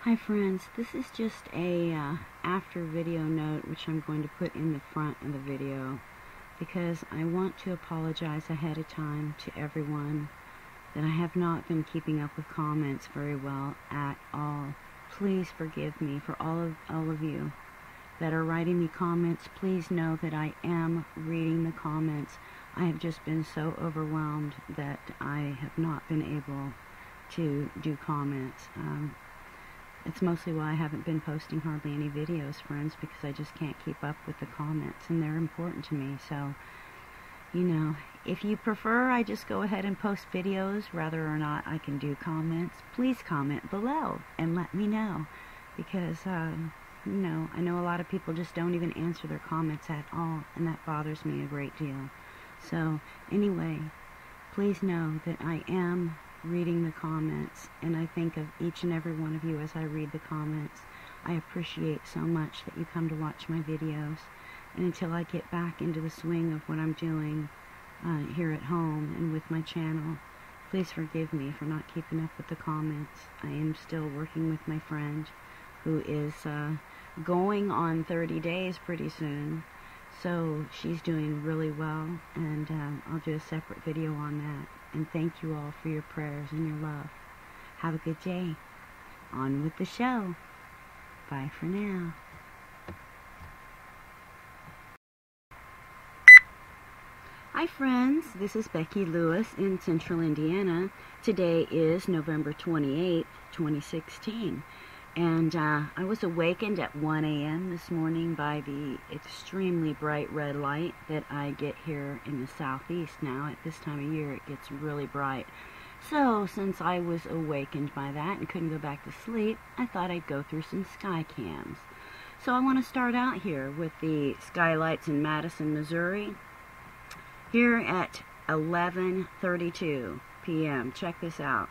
Hi friends, this is just a after video note which I'm going to put in the front of the video because I want to apologize ahead of time to everyone that I have not been keeping up with comments very well at all. Please forgive me. For all of you that are writing me comments, please know that I am reading the comments. I have just been so overwhelmed that I have not been able to do comments. It's mostly why I haven't been posting hardly any videos, friends, because I just can't keep up with the comments, and they're important to me. So, you know, if you prefer I just go ahead and post videos rather or not I can do comments, please comment below and let me know, because, you know, I know a lot of people just don't even answer their comments at all, and that bothers me a great deal. So, anyway, please know that I am reading the comments, and I think of each and every one of you as I read the comments. I appreciate so much that you come to watch my videos, and until I get back into the swing of what I'm doing here at home and with my channel, please forgive me for not keeping up with the comments. I am still working with my friend who is going on 30 days pretty soon, so she's doing really well, and I'll do a separate video on that. And thank you all for your prayers and your love. Have a good day. On with the show. Bye for now. Hi friends, this is Becky Lewis in Central Indiana. Today is November 28th, 2016. And I was awakened at 1 a.m. this morning by the extremely bright red light that I get here in the southeast now. At this time of year, it gets really bright. So, since I was awakened by that and couldn't go back to sleep, I thought I'd go through some sky cams. So I want to start out here with the skylights in Madison, Missouri. Here at 11:32 p.m. Check this out.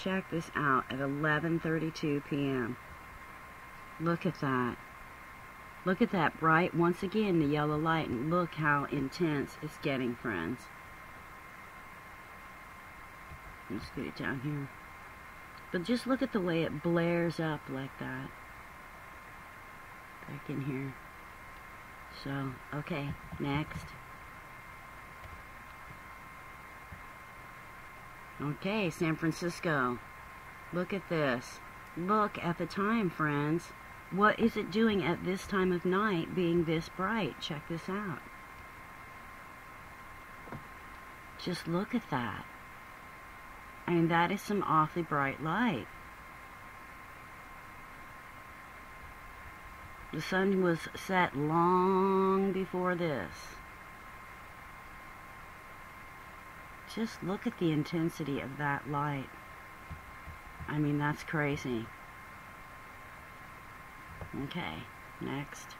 Check this out at 11:32 p.m. Look at that. Look at that bright, once again, the yellow light, and look how intense it's getting, friends. Let's get it down here. But just look at the way it blares up like that. Back in here. So, okay, next. Okay, San Francisco. Look at this. Look at the time, friends. What is it doing at this time of night being this bright? Check this out. Just look at that. I mean, that is some awfully bright light. The sun was set long before this. Just look at the intensity of that light. I mean, that's crazy. Okay, next.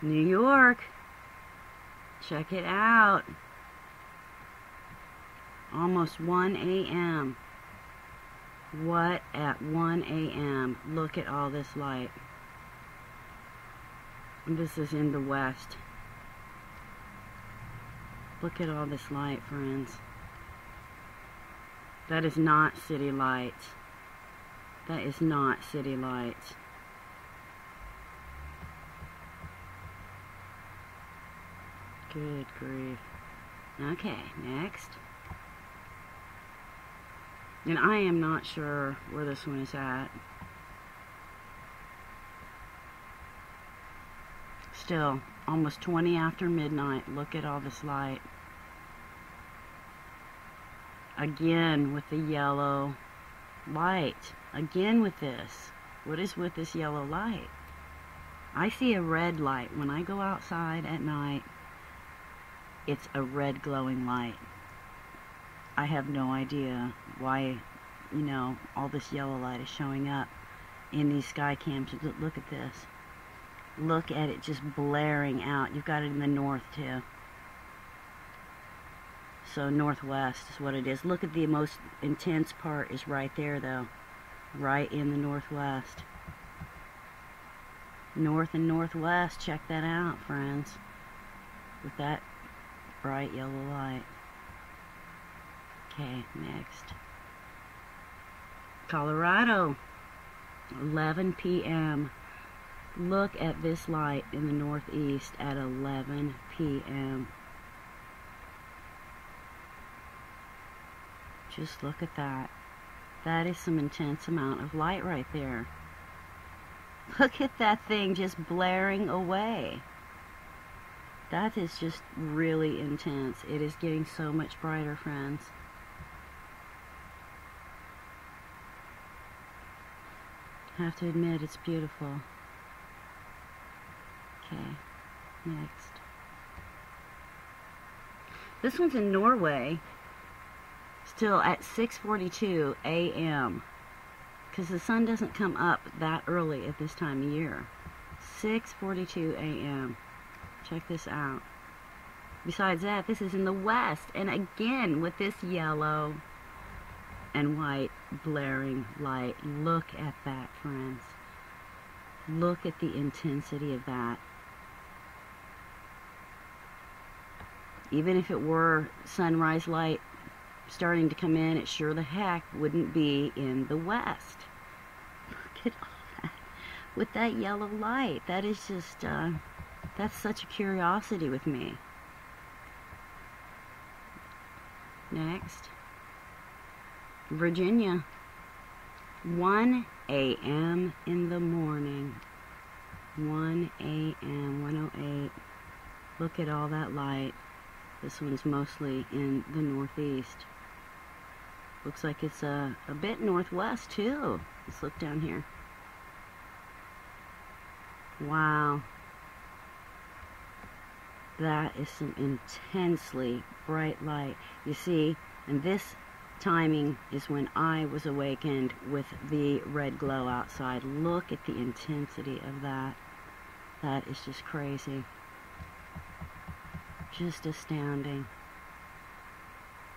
New York. Check it out. Almost 1 a.m. What at 1 a.m.? Look at all this light. This is in the west. Look at all this light, friends. That is not city lights. That is not city lights. Good grief. Okay, next. And I am not sure where this one is at. Still, almost 20 after midnight. Look at all this light. Again with the yellow light. Again with this. What is with this yellow light? I see a red light. When I go outside at night, it's a red glowing light. I have no idea why, you know, all this yellow light is showing up in these sky cams. Look at this. Look at it just blaring out. You've got it in the north too. So northwest is what it is. Look at the most intense part is right there though. Right in the northwest. North and northwest. Check that out, friends. With that bright yellow light. Okay, next. Colorado, 11 p.m. Look at this light in the northeast at 11 p.m. Just look at that. That is some intense amount of light right there. Look at that thing just blaring away. That is just really intense. It is getting so much brighter, friends. I have to admit, it's beautiful. Okay, next. This one's in Norway, still at 6:42 a.m. because the sun doesn't come up that early at this time of year. 6:42 a.m. Check this out. Besides that, this is in the west, and again with this yellow and white blaring light. Look at that, friends. Look at the intensity of that. Even if it were sunrise light starting to come in, it sure the heck wouldn't be in the west. Look at all that with that yellow light. That is just that's such a curiosity with me. Next, Virginia, 1 a.m. in the morning. 1 a.m. 1:08. Look at all that light. This one's mostly in the northeast. Looks like it's a bit northwest too. Let's look down here. Wow. That is some intensely bright light. You see, and this timing is when I was awakened with the red glow outside. Look at the intensity of that. That is just crazy. Just astounding.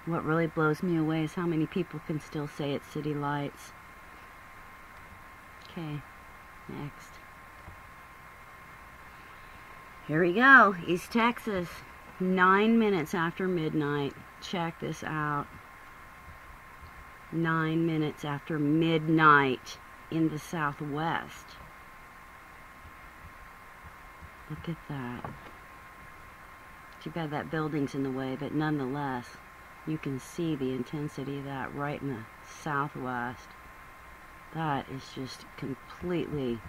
What really blows me away is how many people can still say it's city lights. Okay, next. Here we go, East Texas, 9 minutes after midnight. Check this out. 9 minutes after midnight in the southwest. Look at that. Too bad that building's in the way, but nonetheless, you can see the intensity of that right in the southwest. That is just completely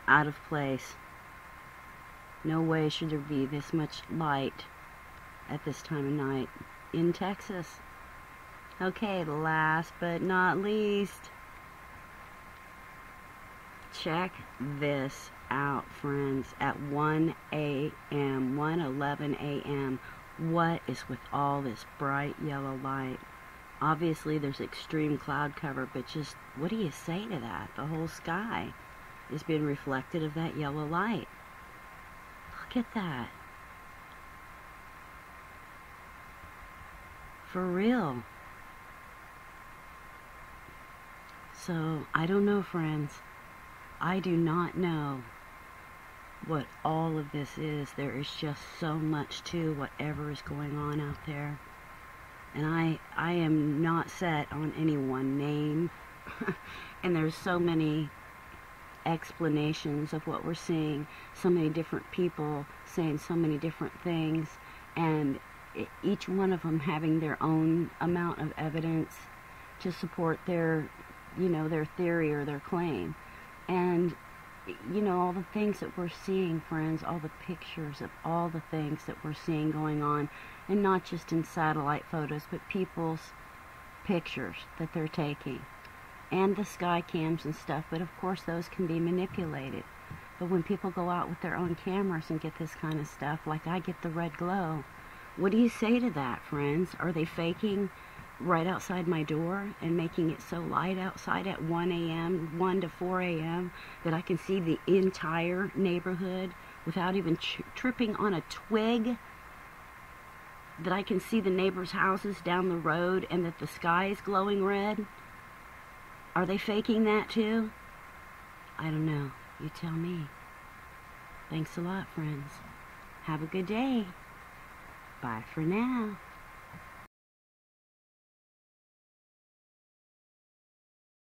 out of place. No way should there be this much light at this time of night in Texas. Okay, last but not least, check this out, friends. At 1 a.m., 1:11 a.m., what is with all this bright yellow light? Obviously, there's extreme cloud cover, but just what do you say to that? The whole sky is being reflected of that yellow light. Look at that. For real. So, I don't know, friends. I do not know what all of this is. There is just so much to whatever is going on out there. And I am not set on any one name. And there's so many explanations of what we're seeing. So many different people saying so many different things. And each one of them having their own amount of evidence to support their, their theory or their claim. And all the things that we're seeing, friends, all the pictures of all the things that we're seeing going on, and not just in satellite photos, but people's pictures that they're taking, and the sky cams and stuff, but of course those can be manipulated. But when people go out with their own cameras and get this kind of stuff, like I get the red glow, what do you say to that, friends? Are they faking right outside my door and making it so light outside at 1 a.m., 1 to 4 a.m., that I can see the entire neighborhood without even tripping on a twig? That I can see the neighbors' houses down the road and that the sky is glowing red? Are they faking that too? I don't know. You tell me. Thanks a lot, friends. Have a good day. Bye for now.